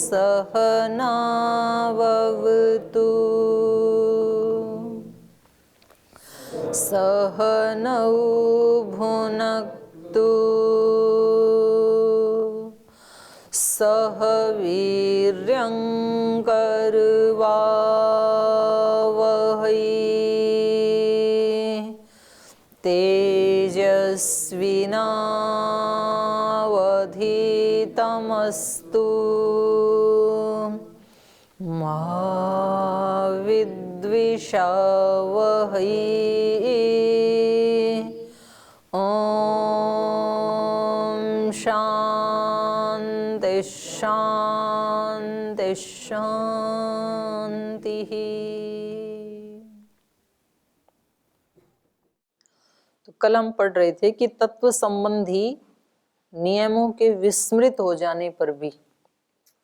सहनावतु सहनौ भुनक्तु सह वीर्यं करवावहै तेजस्विनावधीतमस्तु मा विद्विषावहै। ॐ शान्ति शान्ति शान्तिः। तो कल हम पढ़ रहे थे कि तत्व संबंधी नियमों के विस्मृत हो जाने पर भी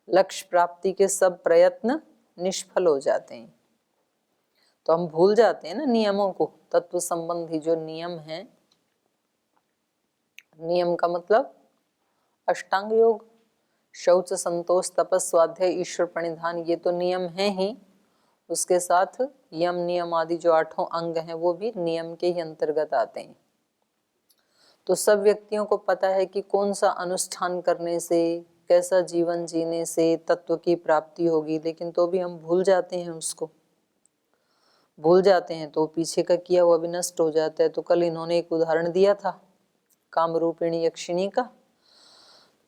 लक्ष्य प्राप्ति के सब प्रयत्न निष्फल हो जाते हैं। तो हम भूल जाते हैं ना नियमों को। तत्व संबंधी जो नियम हैं, नियम का मतलब अष्टांग योग, शौच, संतोष, तपस, स्वाध्याय, ईश्वर प्रणिधान, ये तो नियम हैं ही। उसके साथ यम नियम आदि जो 8 अंग हैं वो भी नियम के ही अंतर्गत आते हैं। तो सब व्यक्तियों को पता है कि कौन सा अनुष्ठान करने से, कैसा जीवन जीने से तत्व की प्राप्ति होगी, लेकिन तो भी हम भूल जाते हैं। उसको भूल जाते हैं तो पीछे का किया हुआ भी नष्ट हो जाता है। तो कल इन्होंने एक उदाहरण दिया था काम रूपिणी यक्षिणी का।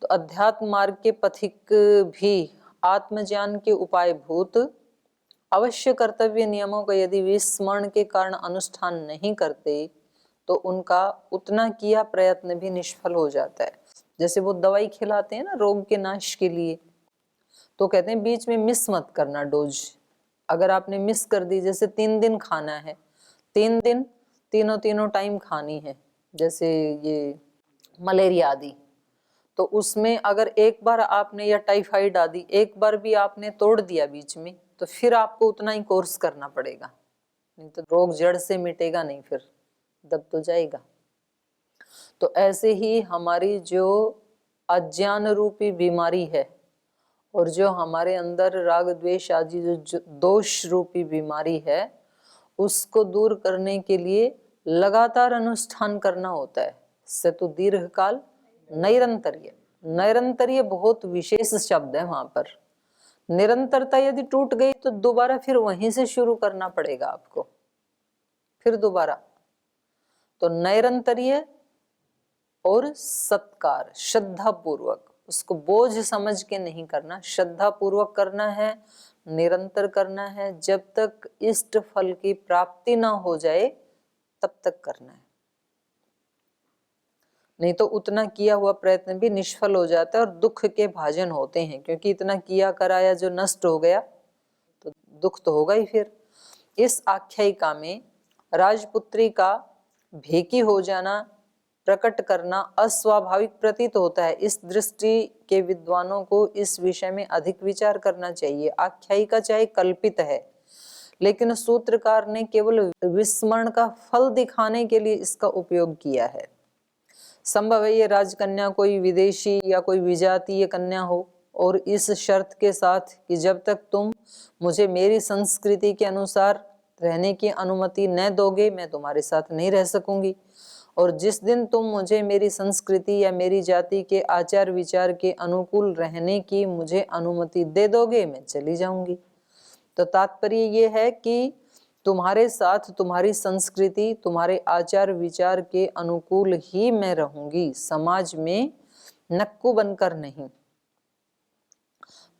तो अध्यात्म मार्ग के पथिक भी आत्मज्ञान के उपाय भूत अवश्य कर्तव्य नियमों का यदि विस्मरण के कारण अनुष्ठान नहीं करते तो उनका उतना किया प्रयत्न भी निष्फल हो जाता है। जैसे वो दवाई खिलाते हैं ना रोग के नाश के लिए, तो कहते हैं बीच में मिस मत करना डोज। अगर आपने मिस कर दी, जैसे 3 दिन खाना है, 3 दिन तीनों टाइम खानी है, जैसे ये मलेरिया आदि, तो उसमें अगर एक बार आपने, या टाइफाइड आदि एक बार भी आपने तोड़ दिया बीच में, तो फिर आपको उतना ही कोर्स करना पड़ेगा, नहीं तो रोग जड़ से मिटेगा नहीं, फिर दब तो जाएगा। तो ऐसे ही हमारी जो अज्ञान रूपी बीमारी है और जो हमारे अंदर राग द्वेष आदि जो दोष रूपी बीमारी है, उसको दूर करने के लिए लगातार अनुष्ठान करना होता है। से तो दीर्घकाल नैरंतर्य, नैरंतर्य बहुत विशेष शब्द है वहां पर। निरंतरता यदि टूट गई तो दोबारा फिर वहीं से शुरू करना पड़ेगा आपको, फिर दोबारा। तो नैरंतर्य और सत्कार, श्रद्धा पूर्वक, उसको बोझ समझ के नहीं करना, श्रद्धा पूर्वक करना है, निरंतर करना है। जब तक इष्ट फल की प्राप्ति ना हो जाए तब तक करना है, नहीं तो उतना किया हुआ प्रयत्न भी निष्फल हो जाता है और दुख के भाजन होते हैं। क्योंकि इतना किया कराया जो नष्ट हो गया तो दुख तो होगा ही। फिर इस आख्यायिका में राजपुत्री का भेकी हो जाना, प्रकट करना अस्वाभाविक प्रतीत होता है। इस दृष्टि के विद्वानों को इस विषय में अधिक विचार करना चाहिए। आख्यायिका चाहे कल्पित है, लेकिन सूत्रकार ने केवल विस्मरण का फल दिखाने के लिए इसका उपयोग किया है। संभव है ये राजकन्या कोई विदेशी या कोई विजातीय कन्या हो, और इस शर्त के साथ कि जब तक तुम मुझे मेरी संस्कृति के अनुसार रहने की अनुमति न दोगे मैं तुम्हारे साथ नहीं रह सकूंगी, और जिस दिन तुम मुझे मेरी संस्कृति या मेरी जाति के आचार विचार के अनुकूल रहने की मुझे अनुमति दे दोगे मैं चली जाऊंगी। तो तात्पर्य ये है कि तुम्हारे साथ तुम्हारी संस्कृति, तुम्हारे आचार विचार के अनुकूल ही मैं रहूंगी, समाज में नक्कू बनकर नहीं।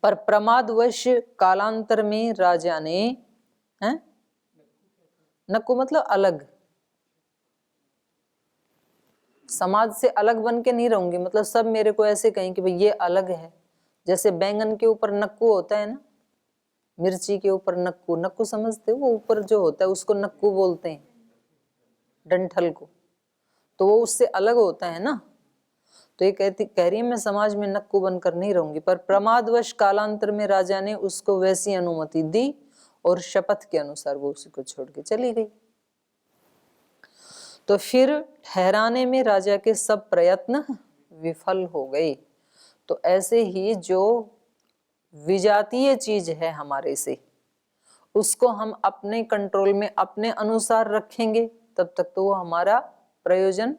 पर प्रमादवश कालांतर में राजा ने, हैं, नक्कू मतलब अलग, समाज से अलग बन के नहीं रहूंगी, मतलब सब मेरे को ऐसे कहें कि भाई ये अलग है। जैसे बैंगन के ऊपर नक्कू होता है ना, मिर्ची के ऊपर नक्कू, नक्कू समझते हो, वो ऊपर जो होता है उसको नक्कू बोलते हैं, डंठल को, तो वो उससे अलग होता है ना। तो ये कह रही है मैं समाज में नक्कू बनकर नहीं रहूंगी। पर प्रमादवश कालांतर में राजा ने उसको वैसी अनुमति दी और शपथ के अनुसार वो उसी को छोड़ के चली गई। तो फिर ठहराने में राजा के सब प्रयत्न विफल हो गए। तो ऐसे ही जो विजातीय चीज है हमारे से, उसको हम अपने कंट्रोल में अपने अनुसार रखेंगे तब तक तो वो हमारा प्रयोजन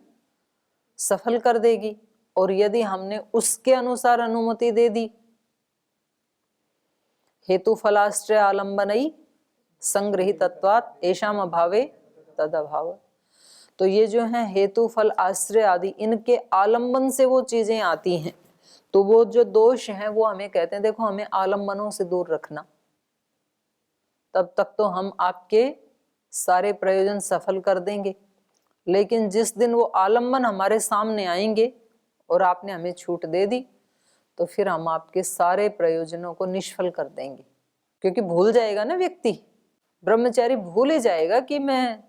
सफल कर देगी। और यदि हमने उसके अनुसार अनुमति दे दी, हेतु फलाश्रय आलंबनई संग्रहितत्वात् एषाम अभावे तद अभाव। तो ये जो है हेतु फल आश्रय आदि, इनके आलंबन से वो चीजें आती हैं, तो वो जो दोष हैं वो हमें कहते हैं देखो हमें आलंबनों से दूर रखना, तब तक तो हम आपके सारे प्रयोजन सफल कर देंगे। लेकिन जिस दिन वो आलंबन हमारे सामने आएंगे और आपने हमें छूट दे दी, तो फिर हम आपके सारे प्रयोजनों को निष्फल कर देंगे। क्योंकि भूल जाएगा ना व्यक्ति, ब्रह्मचारी भूल ही जाएगा कि मैं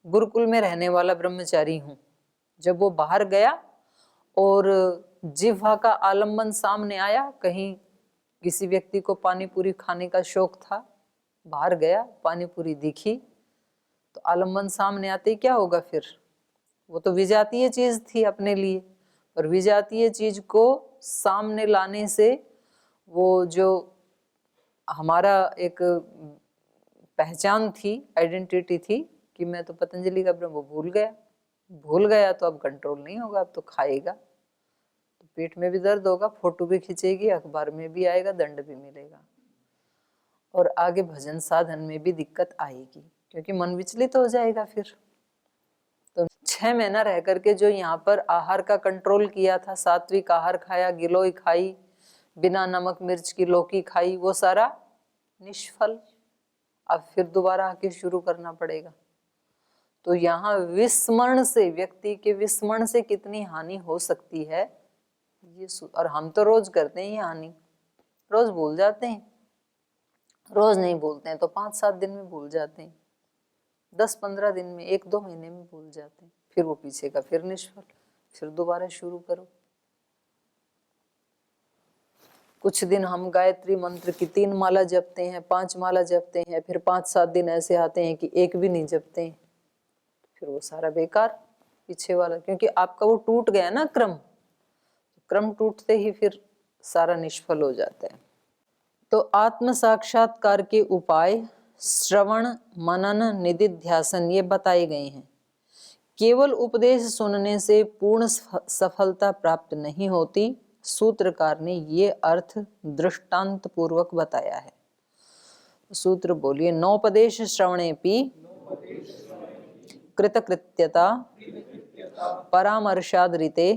गुरुकुल में रहने वाला ब्रह्मचारी हूं। जब वो बाहर गया और जिह्वा का आलंबन सामने आया, कहीं किसी व्यक्ति को पानी पूरी खाने का शौक था, बाहर गया, पानी पूरी दिखी, तो आलंबन सामने आते ही क्या होगा फिर? वो तो विजातीय चीज थी अपने लिए, और विजातीय चीज को सामने लाने से वो जो हमारा एक पहचान थी, आइडेंटिटी थी कि मैं तो पतंजलि का ब्रह्म, वो भूल गया तो अब कंट्रोल नहीं होगा, अब तो खाएगा, तो पेट में भी दर्द होगा, फोटो भी खींचेगी, अखबार में भी आएगा, दंड भी मिलेगा, और आगे भजन साधन में भी दिक्कत आएगी, क्योंकि मन विचलित हो जाएगा फिर। तो 6 महीना रह करके जो यहाँ पर आहार का कंट्रोल किया था, सात्विक आहार खाया, गिलोय खाई, बिना नमक मिर्च की लौकी खाई, वो सारा निष्फल। अब फिर दोबारा आके शुरू करना पड़ेगा। तो यहाँ विस्मरण से, व्यक्ति के विस्मरण से कितनी हानि हो सकती है ये, और हम तो रोज करते हैं ये हानि, रोज भूल जाते हैं, रोज नहीं भूलते हैं तो 5-7 दिन में भूल जाते हैं, 10-15 दिन में, 1-2 महीने में भूल जाते हैं, फिर वो पीछे का फिर निष्फल, फिर दोबारा शुरू करो। कुछ दिन हम गायत्री मंत्र की 3 माला जपते हैं, 5 माला जपते हैं, फिर 5-7 दिन ऐसे आते हैं कि एक भी नहीं जपते हैं, फिर वो सारा बेकार पीछे वाला, क्योंकि आपका वो टूट गया ना क्रम टूटते ही फिर सारा निष्फल हो जाता है। तो आत्म साक्षात्कार के उपाय श्रवण, मनन, निधिध्यासन ये बताए गए हैं। केवल उपदेश सुनने से पूर्ण सफलता प्राप्त नहीं होती, सूत्रकार ने ये अर्थ दृष्टांत पूर्वक बताया है। सूत्र बोलिए, नौपदेश श्रवणेपि कृतकृत्यता परामर्शादृते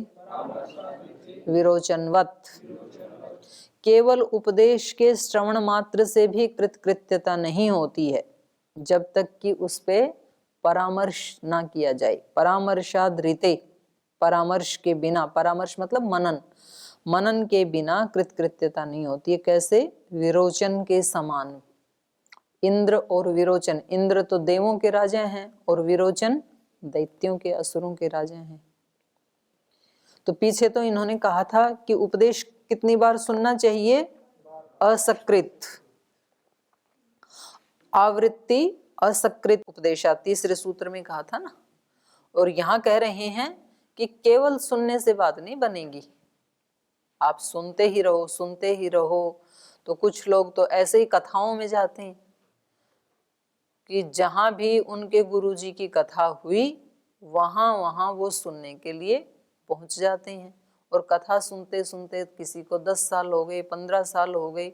विरोचनवत्। केवल उपदेश के श्रवण मात्र से भी कृतकृत्यता नहीं होती है, जब तक कि उस पे परामर्श ना किया जाए। परामर्शादृते, परामर्श के बिना, परामर्श मतलब मनन के बिना कृतकृत्यता नहीं होती है। कैसे? विरोचन के समान। इंद्र और विरोचन, इंद्र तो देवों के राजा हैं और विरोचन दैत्यों के, असुरों के राजा हैं। तो पीछे तो इन्होंने कहा था कि उपदेश कितनी बार सुनना चाहिए? असकृत, आवृत्ति असकृत उपदेशा, तीसरे सूत्र में कहा था ना। और यहां कह रहे हैं कि केवल सुनने से बात नहीं बनेगी, आप सुनते ही रहो, सुनते ही रहो। तो कुछ लोग तो ऐसे ही कथाओं में जाते हैं कि जहां भी उनके गुरुजी की कथा हुई वहां वो सुनने के लिए पहुंच जाते हैं, और कथा सुनते सुनते किसी को 10 साल हो गए, 15 साल हो गए,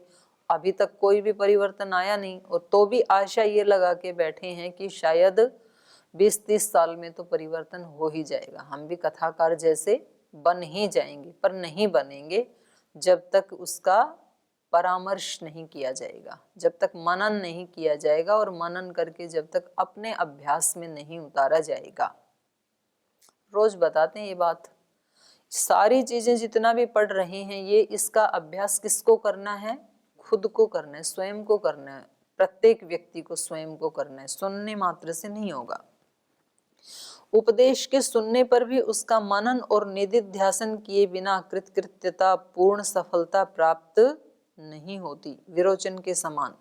अभी तक कोई भी परिवर्तन आया नहीं, और तो भी आशा ये लगा के बैठे हैं कि शायद 20-30 साल में तो परिवर्तन हो ही जाएगा, हम भी कथाकार जैसे बन ही जाएंगे। पर नहीं बनेंगे जब तक उसका परामर्श नहीं किया जाएगा, जब तक मनन नहीं किया जाएगा, और मनन करके जब तक अपने अभ्यास में नहीं उतारा जाएगा। रोज बताते हैं ये बात, सारी चीजें जितना भी पढ़ रहे हैं ये इसका अभ्यास किसको करना है? खुद को करना है, स्वयं को करना है, प्रत्येक व्यक्ति को स्वयं को करना है, सुनने मात्र से नहीं होगा। उपदेश के सुनने पर भी उसका मनन और निधिध्यासन किए बिना कृतकृत्यता, पूर्ण सफलता प्राप्त नहीं होती, विरोचन के समान।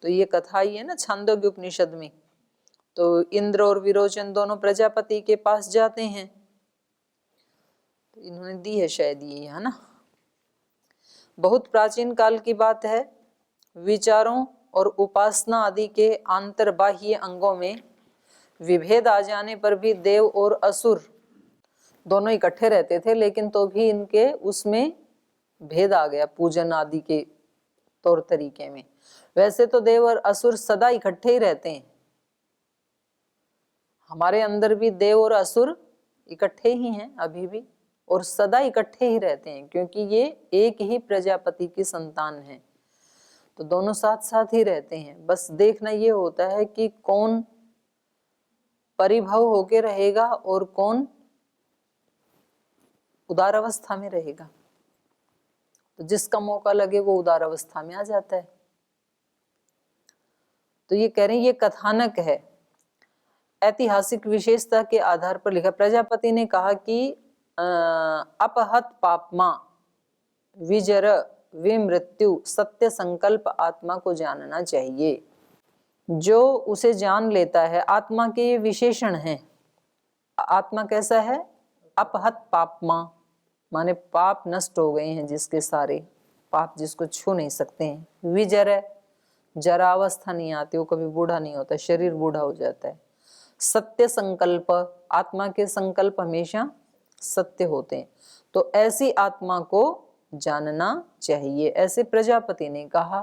तो ये कथा ही है ना छांदोग्य उपनिषद में। तो इंद्र और विरोचन दोनों प्रजापति के पास जाते हैं, तो इन्होंने दी है शायद ये, है ना। बहुत प्राचीन काल की बात है। विचारों और उपासना आदि के आंतरबाह्य अंगों में विभेद आ जाने पर भी देव और असुर दोनों इकट्ठे रहते थे, लेकिन तो भी इनके उसमें भेद आ गया पूजन आदि के तौर तरीके में। वैसे तो देव और असुर सदा इकट्ठे ही रहते हैं, हमारे अंदर भी देव और असुर इकट्ठे ही हैं अभी भी, और सदा इकट्ठे ही रहते हैं, क्योंकि ये एक ही प्रजापति की संतान है, तो दोनों साथ साथ ही रहते हैं। बस देखना ये होता है कि कौन परिभव होके रहेगा और कौन उदार अवस्था में रहेगा। तो जिसका मौका लगे वो उदार अवस्था में आ जाता है। तो ये कह रहे हैं ये कथानक है, ऐतिहासिक विशेषता के आधार पर लिखा। प्रजापति ने कहा कि अपहत पापमा विजर विमृत्यु सत्य संकल्प आत्मा को जानना चाहिए। जो उसे जान लेता है, आत्मा के ये विशेषण हैं। आत्मा कैसा है? अपहत पापमा, माने पाप नष्ट हो गए हैं जिसके सारे, पाप जिसको छू नहीं सकते हैं। विजर, जरावस्था नहीं आती, वो कभी बूढ़ा नहीं होता, शरीर बूढ़ा हो जाता है। सत्य संकल्प, आत्मा के संकल्प हमेशा सत्य होते हैं, तो ऐसी आत्मा को जानना चाहिए, ऐसे प्रजापति ने कहा।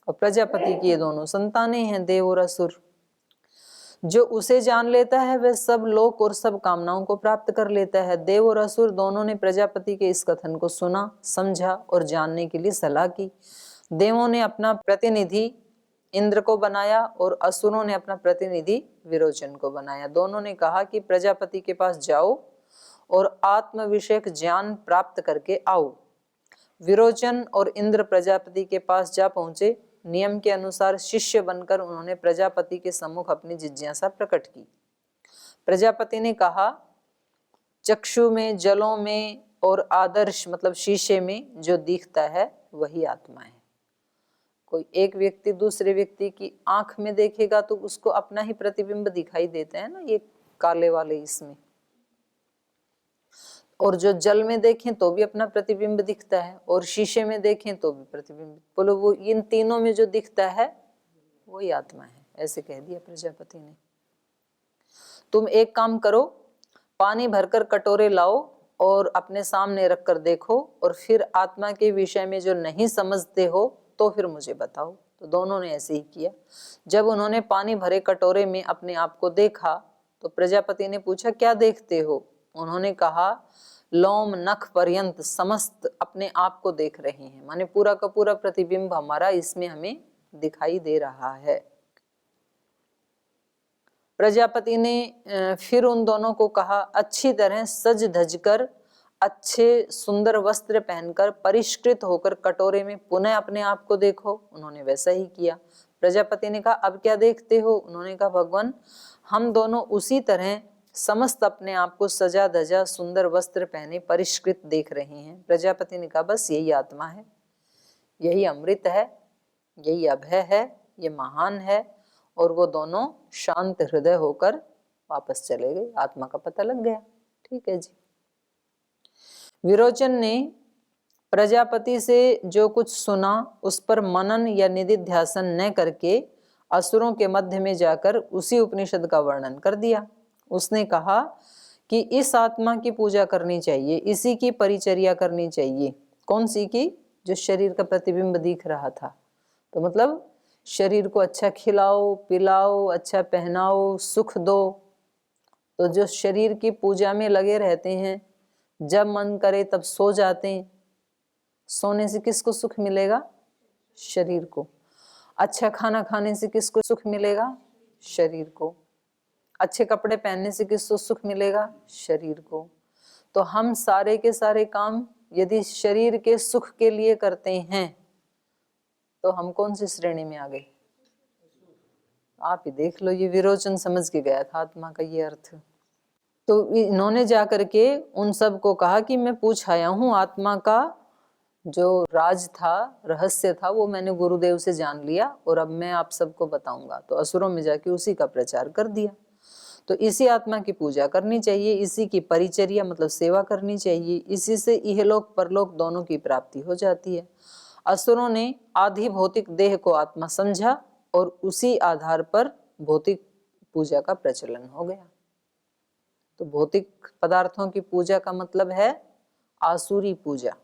और प्रजापति की ये दोनों संतानें हैं, देव और असुर। जो उसे जान लेता है वह सब लोक और सब कामनाओं को प्राप्त कर लेता है। देव और असुर दोनों ने प्रजापति के इस कथन को सुना, समझा और जानने के लिए सलाह की। देवों ने अपना प्रतिनिधि इंद्र को बनाया और असुरों ने अपना प्रतिनिधि विरोचन को बनाया। दोनों ने कहा कि प्रजापति के पास जाओ और आत्म विषयक ज्ञान प्राप्त करके आओ। विरोचन और इंद्र प्रजापति के पास जा पहुंचे। नियम के अनुसार शिष्य बनकर उन्होंने प्रजापति के सम्मुख अपनी जिज्ञासा प्रकट की। प्रजापति ने कहा, चक्षु में, जलों में और आदर्श मतलब शीशे में जो दिखता है वही आत्मा है। कोई एक व्यक्ति दूसरे व्यक्ति की आंख में देखेगा तो उसको अपना ही प्रतिबिंब दिखाई देता है ना, ये काले वाले इसमें। और जो जल में देखें तो भी अपना प्रतिबिंब दिखता है, और शीशे में देखें तो भी प्रतिबिंब। बोलो वो इन तीनों में जो दिखता है वही आत्मा है, ऐसे कह दिया प्रजापति ने। तुम एक काम करो, पानी भरकर कटोरे लाओ और अपने सामने रखकर देखो, और फिर आत्मा के विषय में जो नहीं समझते हो तो फिर मुझे बताओ। तो दोनों ने ऐसे ही किया। जब उन्होंने पानी भरे कटोरे में अपने आप को देखा तो प्रजापति ने पूछा, क्या देखते हो? उन्होंने कहा, लोम नख पर्यंत समस्त अपने आप को देख रहे हैं, माने पूरा का पूरा प्रतिबिंब हमारा इसमें हमें दिखाई दे रहा है। प्रजापति ने फिर उन दोनों को कहा, अच्छी तरह सज धज कर, अच्छे सुंदर वस्त्र पहनकर, परिष्कृत होकर कटोरे में पुनः अपने आप को देखो। उन्होंने वैसा ही किया। प्रजापति ने कहा, अब क्या देखते हो? उन्होंने कहा, भगवान हम दोनों उसी तरह समस्त अपने आप को सजा धजा सुंदर वस्त्र पहने परिष्कृत देख रहे हैं। प्रजापति ने कहा, बस यही आत्मा है, यही अमृत है, यही अभय है, ये महान है। और वो दोनों शांत हृदय होकर वापस चले गए। आत्मा का पता लग गया। ठीक है जी। विरोचन ने प्रजापति से जो कुछ सुना उस पर मनन या निधिध्यासन न करके असुरों के मध्य में जाकर उसी उपनिषद का वर्णन कर दिया। उसने कहा कि इस आत्मा की पूजा करनी चाहिए, इसी की परिचर्या करनी चाहिए। कौन सी की? जो शरीर का प्रतिबिंब दिख रहा था। तो मतलब शरीर को अच्छा खिलाओ पिलाओ, अच्छा पहनाओ, सुख दो। तो जो शरीर की पूजा में लगे रहते हैं, जब मन करे तब सो जाते हैं, सोने से किसको सुख मिलेगा? शरीर को। अच्छा खाना खाने से किसको सुख मिलेगा? शरीर को। अच्छे कपड़े पहनने से किसको सुख मिलेगा? शरीर को। तो हम सारे के सारे काम यदि शरीर के सुख के लिए करते हैं तो हम कौन सी श्रेणी में आ गए? आप ही देख लो। ये विरोचन समझ के गया था आत्मा का ये अर्थ। तो इन्होंने जाकर के उन सब को कहा कि मैं पूछ आया हूं, आत्मा का जो राज था, रहस्य था, वो मैंने गुरुदेव से जान लिया और अब मैं आप सबको बताऊंगा। तो असुरों में जाके उसी का प्रचार कर दिया। तो इसी आत्मा की पूजा करनी चाहिए, इसी की परिचर्या मतलब सेवा करनी चाहिए, इसी से इहलोक परलोक दोनों की प्राप्ति हो जाती है। असुरों ने आधि भौतिक देह को आत्मा समझा और उसी आधार पर भौतिक पूजा का प्रचलन हो गया। तो भौतिक पदार्थों की पूजा का मतलब है आसुरी पूजा।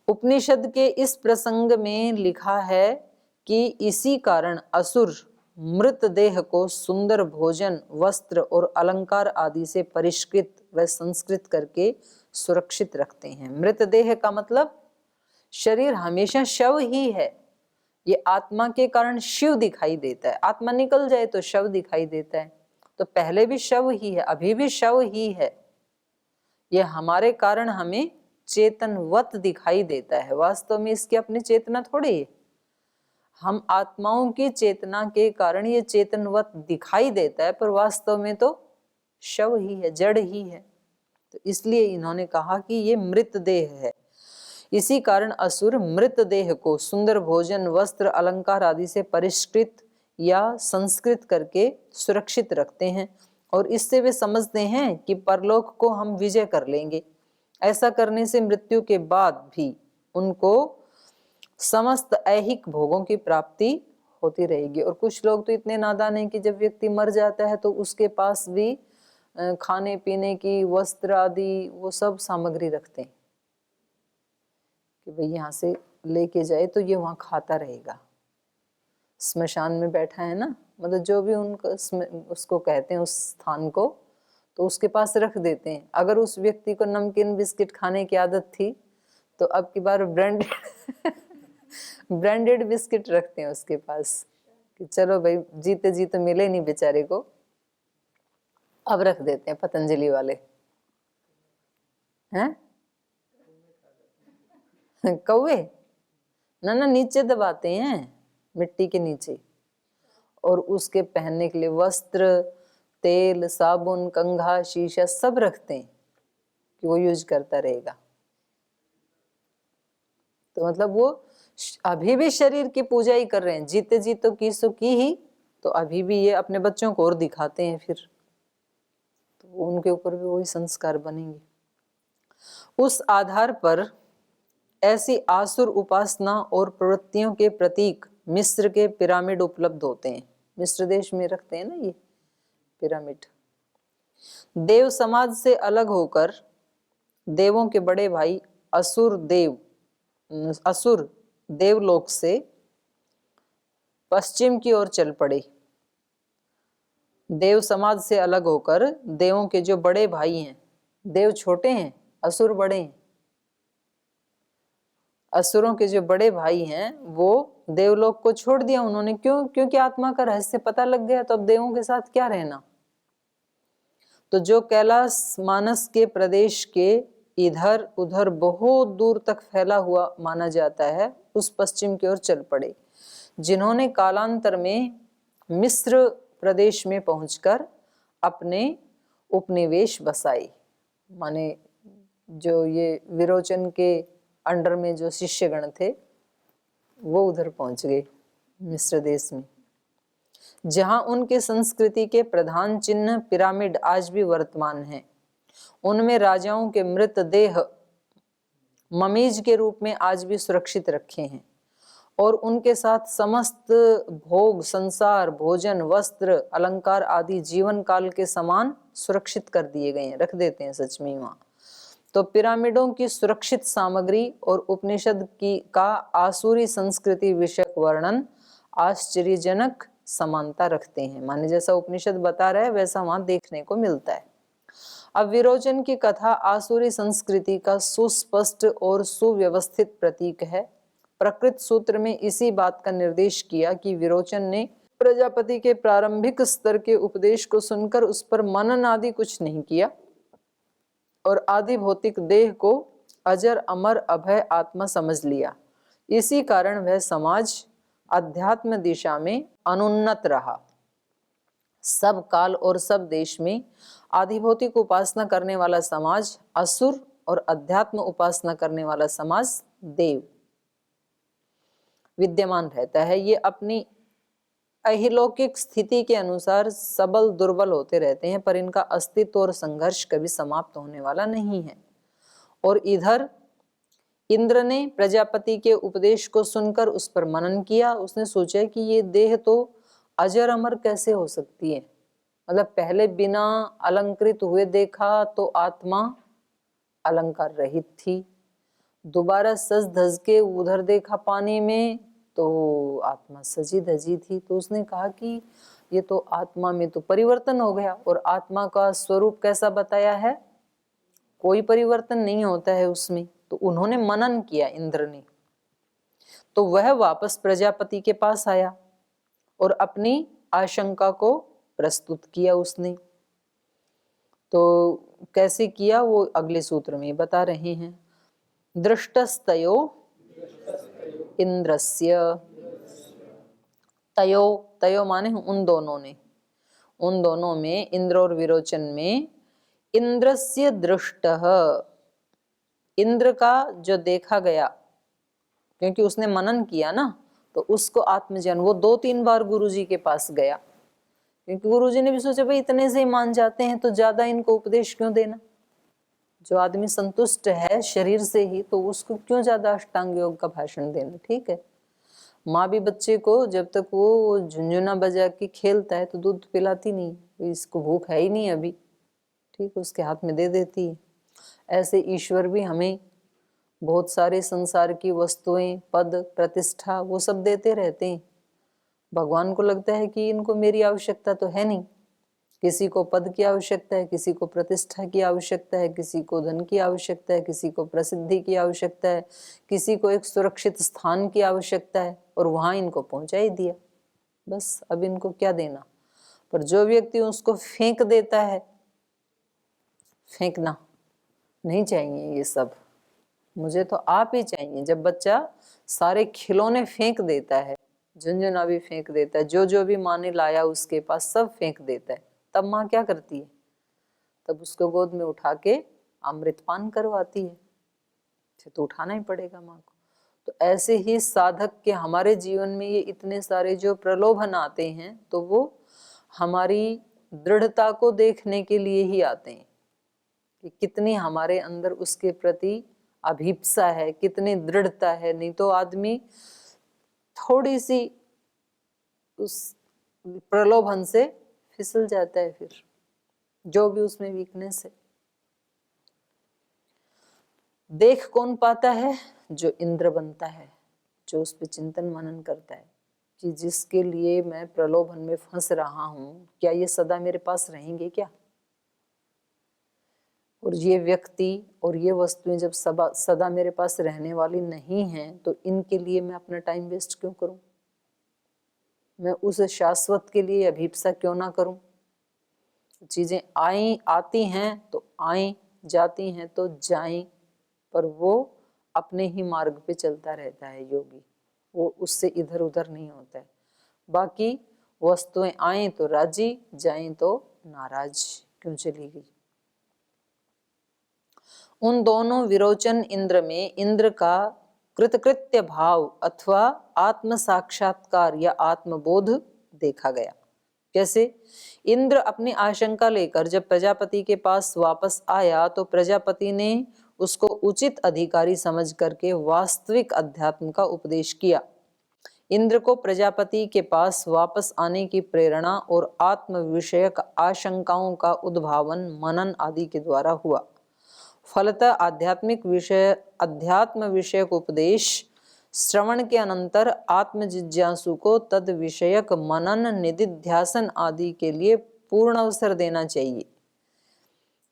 उपनिषद के इस प्रसंग में लिखा है कि इसी कारण असुर मृत देह को सुंदर भोजन, वस्त्र और अलंकार आदि से परिष्कृत व संस्कृत करके सुरक्षित रखते हैं। मृत देह का मतलब शरीर हमेशा शव ही है। ये आत्मा के कारण शिव दिखाई देता है, आत्मा निकल जाए तो शव दिखाई देता है। तो पहले भी शव ही है, अभी भी शव ही है। ये हमारे कारण हमें चेतनवत दिखाई देता है, वास्तव में इसकी अपनी चेतना थोड़ी है। हम आत्माओं की चेतना के कारण ये चेतनवत दिखाई देता है, पर वास्तव में तो शव ही है, जड़ ही है। तो इसलिए इन्होंने कहा कि ये मृत देह है। इसी कारण असुर मृत देह को सुंदर भोजन, वस्त्र, अलंकार आदि से परिष्कृत या संस्कृत करके सुरक्षित रखते हैं और इससे वे समझते हैं कि परलोक को हम विजय कर लेंगे। ऐसा करने से मृत्यु के बाद भी उनको समस्त ऐहिक भोगों की प्राप्ति होती रहेगी। और कुछ लोग तो इतने नादान हैं कि जब व्यक्ति मर जाता है तो उसके पास भी खाने पीने की, वस्त्र आदि वो सब सामग्री रखते हैं कि भाई यहाँ से लेके जाए तो ये वहाँ खाता रहेगा। स्मशान में बैठा है ना, मतलब जो भी उनका उसको कहते हैं उस स्थान को, तो उसके पास रख देते हैं। अगर उस व्यक्ति को नमकीन बिस्किट खाने की आदत थी तो अब की बार ब्रांडेड बिस्किट रखते हैं उसके पास कि चलो भाई जीते जी तो मिले नहीं बेचारे को, अब रख देते हैं पतंजलि वाले हैं। कौवे ना नीचे दबाते हैं, मिट्टी के नीचे, और उसके पहनने के लिए वस्त्र, तेल, साबुन, कंघा, शीशा सब रखते हैं कि वो यूज करता रहेगा। तो मतलब वो अभी भी शरीर की पूजा ही कर रहे हैं, जीते जी तो की सो की ही, तो अभी भी ये अपने बच्चों को और दिखाते हैं, फिर तो उनके ऊपर भी वही संस्कार बनेंगे। उस आधार पर ऐसी आसुर उपासना और प्रवृत्तियों के प्रतीक मिस्र के पिरामिड उपलब्ध होते हैं। मिस्र देश में रखते हैं ना ये पिरामिड। देव समाज से अलग होकर देवों के बड़े भाई असुर देवलोक से पश्चिम की ओर चल पड़े। देव समाज से अलग होकर देवों के जो बड़े भाई हैं, देव छोटे हैं, असुर बड़े हैं। असुरों के जो बड़े भाई हैं वो देवलोक को छोड़ दिया उन्होंने। क्यों? क्योंकि आत्मा का रहस्य पता लग गया, तो अब देवों के साथ क्या रहना। तो जो कैलाश मानस के प्रदेश के इधर उधर बहुत दूर तक फैला हुआ माना जाता है, उस पश्चिम की ओर चल पड़े, जिन्होंने कालांतर में मिस्र प्रदेश में पहुंचकर अपने उपनिवेश बसाए। माने जो ये विरोचन के अंडर में जो शिष्यगण थे वो उधर पहुंच गए मिस्र देश में, जहां उनके संस्कृति के प्रधान चिन्ह पिरामिड आज भी वर्तमान हैं। उनमें राजाओं के मृत देह ममीज के रूप में आज भी सुरक्षित रखे हैं और उनके साथ समस्त भोग, संसार, भोजन, वस्त्र, अलंकार आदि जीवन काल के समान सुरक्षित कर दिए गए हैं, रख देते हैं सच में वहां। तो पिरामिडों की सुरक्षित सामग्री और उपनिषद की का आसुरी संस्कृति विषयक वर्णन आश्चर्यजनक समानता रखते हैं। माने जैसा उपनिषद बता रहा है वैसा वहां देखने को मिलता है। अब विरोचन की कथा आसुरी संस्कृति का सुस्पष्ट और सुव्यवस्थित प्रतीक है। प्रकृत सूत्र में इसी बात का निर्देश किया कि विरोचन ने प्रजापति के प्रारंभिक स्तर के उपदेश को सुनकर उस पर मनन आदि कुछ नहीं किया और आदि भौतिक देह को अजर अमर अभय आत्मा समझ लिया। इसी कारण वह समाज अध्यात्म दिशा में अनुन्नत रहा। सब काल और सब देश में आधिभौतिक उपासना करने वाला समाज असुर और अध्यात्म उपासना करने वाला समाज देव विद्यमान रहता है। ये अपनी अहिलौकिक स्थिति के अनुसार सबल दुर्बल होते रहते हैं, पर इनका अस्तित्व और संघर्ष कभी समाप्त होने वाला नहीं है। और इधर इंद्र ने प्रजापति के उपदेश को सुनकर उस पर मनन किया। उसने सोचा कि ये देह तो अजर अमर कैसे हो सकती है, मतलब पहले बिना अलंकृत हुए देखा तो आत्मा अलंकार रहित थी, दोबारा सज धज के उधर देखा पानी में तो आत्मा सजी धजी थी। तो उसने कहा कि ये तो आत्मा में तो परिवर्तन हो गया, और आत्मा का स्वरूप कैसा बताया है, कोई परिवर्तन नहीं होता है उसमें। तो उन्होंने मनन किया इंद्र ने, तो वह वापस प्रजापति के पास आया और अपनी आशंका को प्रस्तुत किया उसने। तो कैसे किया वो अगले सूत्र में बता रहे हैं। दृष्टस्तयो इंद्रस्य, तयो तयो माने उन दोनों ने, उन दोनों में इंद्र और विरोचन में इंद्रस्य दृष्टः, इंद्र का जो देखा गया, क्योंकि उसने मनन किया ना, तो उसको आत्मज्ञान, वो 2-3 बार गुरुजी के पास गया, क्योंकि गुरुजी ने भी सोचा भाई इतने से ही मान जाते हैं तो ज्यादा इनको उपदेश क्यों देना। जो आदमी संतुष्ट है शरीर से ही तो उसको क्यों ज्यादा अष्टांग योग का भाषण देना। ठीक है, माँ भी बच्चे को जब तक वो झुंझुना बजा के खेलता है तो दूध पिलाती नहीं, इसको भूख है ही नहीं अभी, ठीक, उसके हाथ में दे देती है। ऐसे ईश्वर भी हमें बहुत सारे संसार की वस्तुएं, पद, प्रतिष्ठा, वो सब देते रहते हैं। भगवान को लगता है कि इनको मेरी आवश्यकता तो है नहीं, किसी को पद की आवश्यकता है, किसी को प्रतिष्ठा की आवश्यकता है, किसी को धन की आवश्यकता है, किसी को प्रसिद्धि की आवश्यकता है, किसी को एक सुरक्षित स्थान की आवश्यकता है, और वहां इनको पहुंचा ही दिया, बस अब इनको क्या देना। पर जो व्यक्ति उसको फेंक देता है, फेंकना नहीं चाहिए ये सब, मुझे तो आप ही चाहिए। जब बच्चा सारे खिलौने फेंक देता है, झुंझुना भी फेंक देता है, जो जो भी माँ ने लाया उसके पास सब फेंक देता है, तब माँ क्या करती है, तब उसको गोद में उठा के अमृतपान करवाती है, फिर तो उठाना ही पड़ेगा माँ को। तो ऐसे ही साधक के हमारे जीवन में ये इतने सारे जो प्रलोभन आते हैं तो वो हमारी दृढ़ता को देखने के लिए ही आते हैं कि कितनी हमारे अंदर उसके प्रति अभिप्सा है, कितनी दृढ़ता है। नहीं तो आदमी थोड़ी सी उस प्रलोभन से फिसल जाता है, फिर जो भी उसमें वीकनेस है। देख कौन पाता है, जो इंद्र बनता है, जो उस पर चिंतन मनन करता है कि जिसके लिए मैं प्रलोभन में फंस रहा हूं, क्या ये सदा मेरे पास रहेंगे क्या, और ये व्यक्ति और ये वस्तुएं जब सदा मेरे पास रहने वाली नहीं हैं तो इनके लिए मैं अपना टाइम वेस्ट क्यों करूं, मैं उस शाश्वत के लिए अभिप्सा क्यों ना करूं। चीजें आती हैं तो आए, जाती हैं तो जाएं, पर वो अपने ही मार्ग पे चलता रहता है योगी, वो उससे इधर उधर नहीं होता है। बाकी वस्तुएं आए तो राजी, जाएं तो नाराज क्यों चली गई। उन दोनों विरोचन इंद्र में इंद्र का कृतकृत्य भाव अथवा आत्म साक्षात्कार या आत्मबोध देखा गया। कैसे? इंद्र अपनी आशंका लेकर जब प्रजापति के पास वापस आया तो प्रजापति ने उसको उचित अधिकारी समझ करके वास्तविक अध्यात्म का उपदेश किया। इंद्र को प्रजापति के पास वापस आने की प्रेरणा और आत्म विषयक आशंकाओं का उद्भावन मनन आदि के द्वारा हुआ। फलतः अध्यात्म विषयक उपदेश श्रवण के अनंतर आत्म जिज्ञासु को तद विषयक मनन, निधिध्यासन आदि के लिए पूर्ण अवसर देना चाहिए।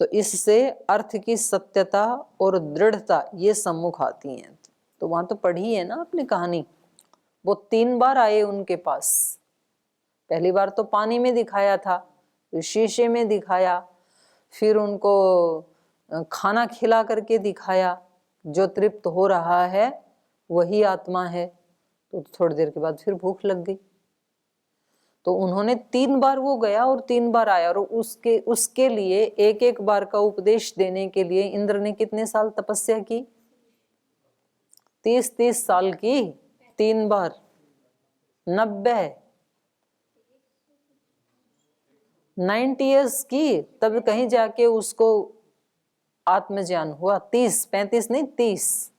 तो इससे अर्थ की सत्यता और दृढ़ता ये सम्मुख आती हैं। तो वहां तो पढ़ी है ना आपने कहानी, वो 3 बार आए उनके पास। पहली बार तो पानी में दिखाया था, फिर शीशे में दिखाया, फिर उनको खाना खिला करके दिखाया, जो तृप्त हो रहा है वही आत्मा है। तो थोड़ी देर के बाद फिर भूख लग गई, तो उन्होंने 3 बार वो गया और 3 बार आया, और उसके लिए एक बार का उपदेश देने के लिए इंद्र ने कितने साल तपस्या की? 30 साल की, 3 बार 90। 90 ईयर्स की, तब कहीं जाके उसको आत्मज्ञान हुआ। 35 नहीं 30,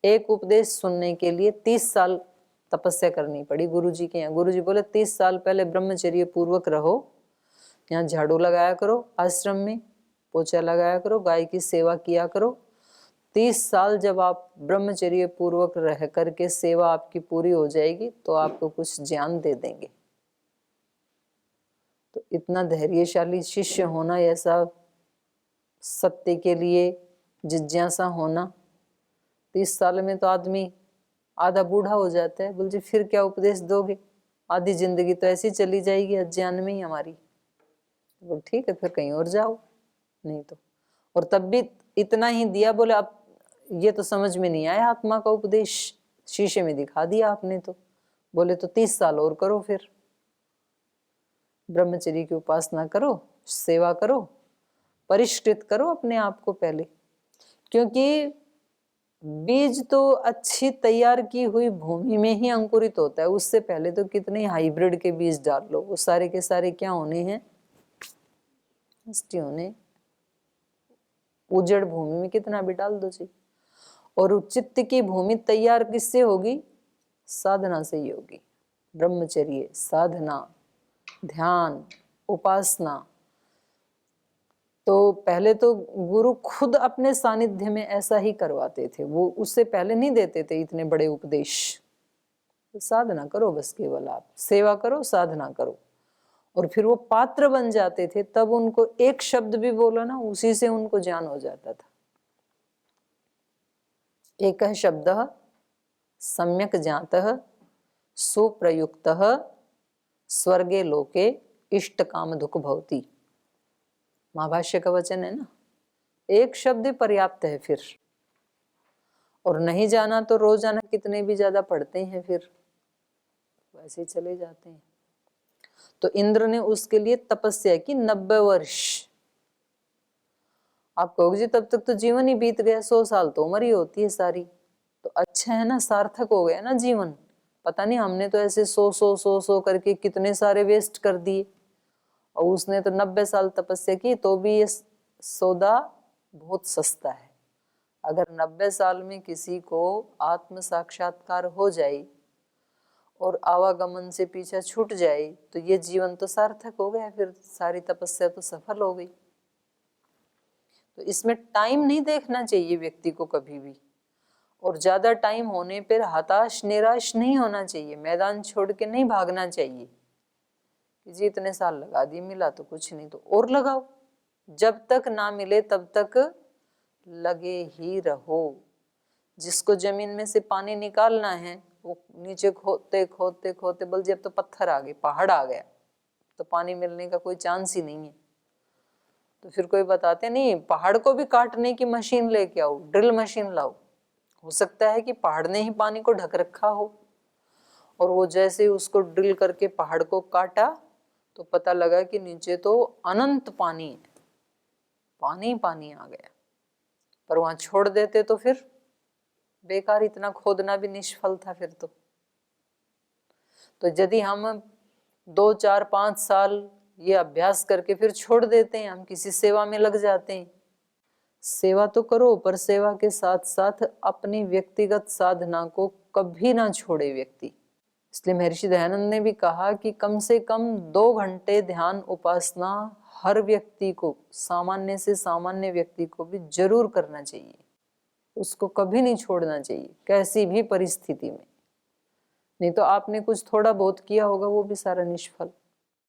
एक उपदेश सुनने के लिए 30 साल तपस्या करनी पड़ी गुरुजी के यहाँ। गुरुजी बोले 30 साल पहले ब्रह्मचर्य पूर्वक रहो, यहाँ झाड़ू लगाया करो, आश्रम में पोछा लगाया करो, गाय की सेवा किया करो। 30 साल जब आप ब्रह्मचर्य पूर्वक रह करके सेवा आपकी पूरी हो जाएगी तो आपको कुछ ज्ञान दे देंगे। तो इतना धैर्यशाली शिष्य होना, ऐसा सत्य के लिए जिज्ञासा होना। 30 साल में तो आदमी आधा बूढ़ा हो जाता है। बोल जी फिर क्या उपदेश दोगे, आधी जिंदगी तो ऐसी चली जाएगी अज्ञान में ही हमारी। बोल ठीक है फिर कहीं और जाओ, नहीं तो। और तब भी इतना ही दिया, बोले अब ये तो समझ में नहीं आया आत्मा का उपदेश, शीशे में दिखा दिया आपने तो। बोले तो 30 साल और करो, फिर ब्रह्मचर्य की उपासना करो, सेवा करो, परिष्कृत करो अपने आप को पहले। क्योंकि बीज तो अच्छी तैयार की हुई भूमि में ही अंकुरित होता है। उससे पहले तो कितने हाइब्रिड के बीज डाल लो, वो सारे के सारे क्या होने हैं, नष्ट होने। उजड़ भूमि में कितना भी डाल दो जी। और चित्त की भूमि तैयार किससे होगी, साधना से ही होगी। ब्रह्मचर्य, साधना, ध्यान, उपासना। तो पहले तो गुरु खुद अपने सानिध्य में ऐसा ही करवाते थे, वो उससे पहले नहीं देते थे इतने बड़े उपदेश। तो साधना करो बस, केवल आप सेवा करो, साधना करो। और फिर वो पात्र बन जाते थे, तब उनको एक शब्द भी बोला ना, उसी से उनको ज्ञान हो जाता था। एक शब्द सम्यक ज्ञातः सुप्रयुक्तः स्वर्गे लोके इष्ट काम दुख भवति। महाभाष्य का वचन है ना, एक शब्द पर्याप्त है फिर। और नहीं जाना तो रोजाना कितने भी ज्यादा पढ़ते हैं, फिर वैसे ही चले जाते हैं। तो इंद्र ने उसके लिए तपस्या की 90 वर्ष। आप कहोगे जी तब तक तो जीवन ही बीत गया, 100 साल तो उम्र ही होती है सारी। तो अच्छा है ना, सार्थक हो गया ना जीवन। पता नहीं हमने तो ऐसे 100 करके कितने सारे वेस्ट कर दिए, और उसने तो 90 साल तपस्या की। तो भी ये सौदा बहुत सस्ता है। अगर 90 साल में किसी को आत्म साक्षात्कार हो जाए और आवागमन से पीछा छूट जाए, तो ये जीवन तो सार्थक हो गया, फिर सारी तपस्या तो सफल हो गई। तो इसमें टाइम नहीं देखना चाहिए व्यक्ति को कभी भी, और ज्यादा टाइम होने पर हताश निराश नहीं होना चाहिए, मैदान छोड़ के नहीं भागना चाहिए कि जी इतने साल लगा दिए, मिला तो कुछ नहीं, तो और लगाओ। जब तक ना मिले तब तक लगे ही रहो। जिसको जमीन में से पानी निकालना है, वो नीचे खोदते खोदते खोदते, बल जब तो पत्थर आ गए, पहाड़ आ गया, तो पानी मिलने का कोई चांस ही नहीं है। तो फिर कोई बताते नहीं, पहाड़ को भी काटने की मशीन लेके आओ, ड्रिल मशीन लाओ। हो सकता है कि पहाड़ ने ही पानी को ढक रखा हो, और वो जैसे उसको ड्रिल करके पहाड़ को काटा तो पता लगा कि नीचे तो अनंत पानी है, पानी पानी आ गया। पर वहां छोड़ देते तो फिर बेकार, इतना खोदना भी निष्फल था फिर तो। यदि हम 2 4 5 साल ये अभ्यास करके फिर छोड़ देते हैं, हम किसी सेवा में लग जाते हैं। सेवा तो करो, पर सेवा के साथ साथ अपनी व्यक्तिगत साधना को कभी ना छोड़े व्यक्ति। इसलिए महर्षि दयानंद ने भी कहा कि कम से कम 2 घंटे ध्यान उपासना हर व्यक्ति को, सामान्य से सामान्य व्यक्ति को भी जरूर करना चाहिए। उसको कभी नहीं छोड़ना चाहिए, कैसी भी परिस्थिति में। नहीं तो आपने कुछ थोड़ा बहुत किया होगा, वो भी सारा निष्फल।